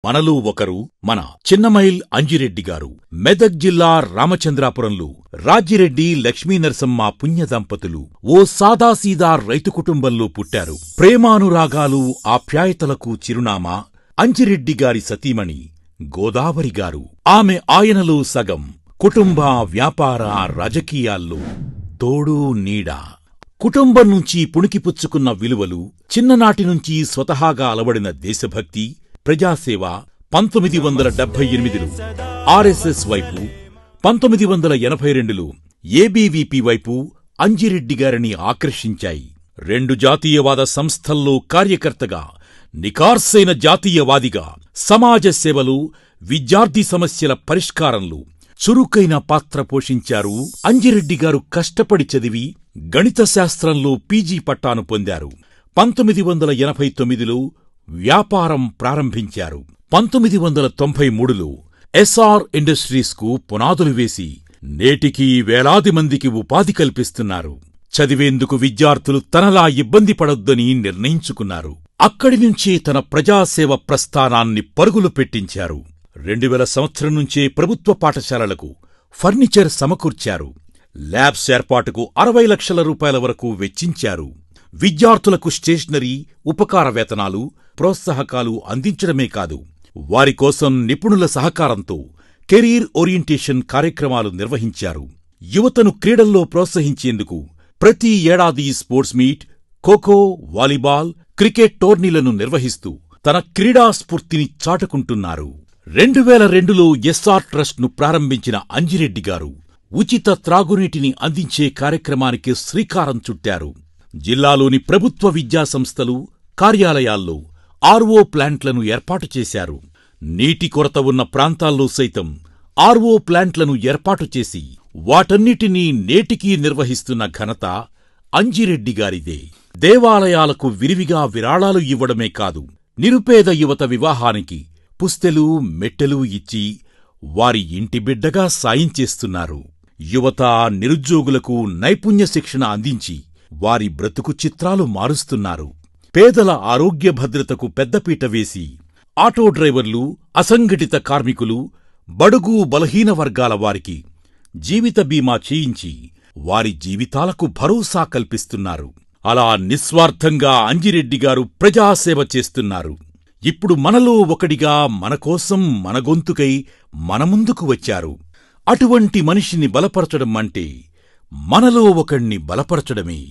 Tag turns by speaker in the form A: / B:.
A: మనలో ఒకరు మన చిన్నమైల్ అంజిరెడ్డిగారు. మెదక్ జిల్లా రామచంద్రాపురంలో రాజిరెడ్డి లక్ష్మీనరసమ్మ పుణ్య దంపతులు ఓ సాదాసీదా రైతు కుటుంబంలో పుట్టారు. ప్రేమానురాగాలు, ఆప్యాయతలకు చిరునామా అంజిరెడ్డిగారి సతీమణి గోదావరిగారు. ఆమె ఆయనలో సగం. కుటుంబ, వ్యాపార, రాజకీయాల్లో తోడు నీడ. కుటుంబం నుంచి పుణికిపుచ్చుకున్న విలువలు, చిన్ననాటినుంచి స్వతహాగా అలవడిన దేశభక్తి, ప్రజాసేవ 1978లో ఆర్ఎస్ఎస్ వైపు, 1982లో ఏబీవీపీ వైపు అంజిరెడ్డిగారిని ఆకర్షించాయి. 2 జాతీయవాద సంస్థల్లో కార్యకర్తగా, నికార్సైన జాతీయవాదిగా, సమాజ సేవలో, విద్యార్థి సమస్యల పరిష్కారంలో చురుకైన పాత్ర పోషించారు. అంజిరెడ్డిగారు కష్టపడి చదివి గణిత శాస్త్రంలో పీజీ పట్టాను పొందారు. 1989లో వ్యాపారం ప్రారంభించారు. 1993లో ఎస్ఆర్ ఇండస్ట్రీస్కు పునాదులు వేసి నేటికీ వేలాది మందికి ఉపాధి కల్పిస్తున్నారు. చదివేందుకు విద్యార్థులు తనలా ఇబ్బంది పడొద్దని నిర్ణయించుకున్నారు. అక్కడినుంచే తన ప్రజాసేవ ప్రస్థానాన్ని పరుగులు పెట్టించారు. 2000 సంవత్సరం నుంచే ప్రభుత్వ పాఠశాలలకు ఫర్నిచర్ సమకూర్చారు. ల్యాబ్స్ ఏర్పాటుకు 60 లక్షల రూపాయల వరకు వెచ్చించారు. విద్యార్థులకు స్టేషనరీ, ఉపకార వేతనాలు, ప్రోత్సాహకాలు అందించడమే కాదు, వారికోసం నిపుణుల సహకారంతో కెరీర్ ఓరియంటేషన్ కార్యక్రమాలు నిర్వహించారు. యువతను క్రీడల్లో ప్రోత్సహించేందుకు ప్రతి ఏడాది sports meet, kho kho, volleyball, cricket టోర్నీలను నిర్వహిస్తూ తన క్రీడా స్ఫూర్తిని చాటుకుంటున్నారు. 2002లో ఎస్ఆర్ ట్రస్ట్ను ప్రారంభించిన అంజిరెడ్డిగారు ఉచిత త్రాగునీటిని అందించే కార్యక్రమానికి శ్రీకారం చుట్టారు. జిల్లాలోని ప్రభుత్వ విద్యాసంస్థలు, కార్యాలయాల్లో ఆర్ఓ ప్లాంట్లను ఏర్పాటు చేశారు. నీటి కొరత ఉన్న ప్రాంతాల్లో సైతం ఆర్ఓ ప్లాంట్లను ఏర్పాటు చేసి వాటన్నిటినీ నేటికీ నిర్వహిస్తున్న ఘనత అంజిరెడ్డిగారిదే. దేవాలయాలకు విరివిగా విరాళాలు ఇవ్వడమే కాదు, నిరుపేద యువత వివాహానికి పుస్తెలు, మెట్టెలు ఇచ్చి వారి ఇంటి బిడ్డగా సాయం చేస్తున్నారు. యువత, నిరుద్యోగులకు నైపుణ్య శిక్షణ అందించి వారి బ్రతుకు చిత్రాలు మారుస్తున్నారు. పేదల ఆరోగ్య భద్రతకు పెద్దపీట వేసి ఆటో డ్రైవర్లు, అసంఘటిత కార్మికులు, బడుగు బలహీన వర్గాల వారికి జీవిత బీమా చేయించి వారి జీవితాలకు భరోసా కల్పిస్తున్నారు. అలా నిస్వార్థంగా అంజిరెడ్డిగారు ప్రజాసేవ చేస్తున్నారు. ఇప్పుడు మనలో ఒకడిగా మనకోసం, మన గొంతుకై మన ముందుకు వచ్చారు. అటువంటి మనిషిని బలపరచడం అంటే మనలో ఒకణ్ణి బలపరచడమే.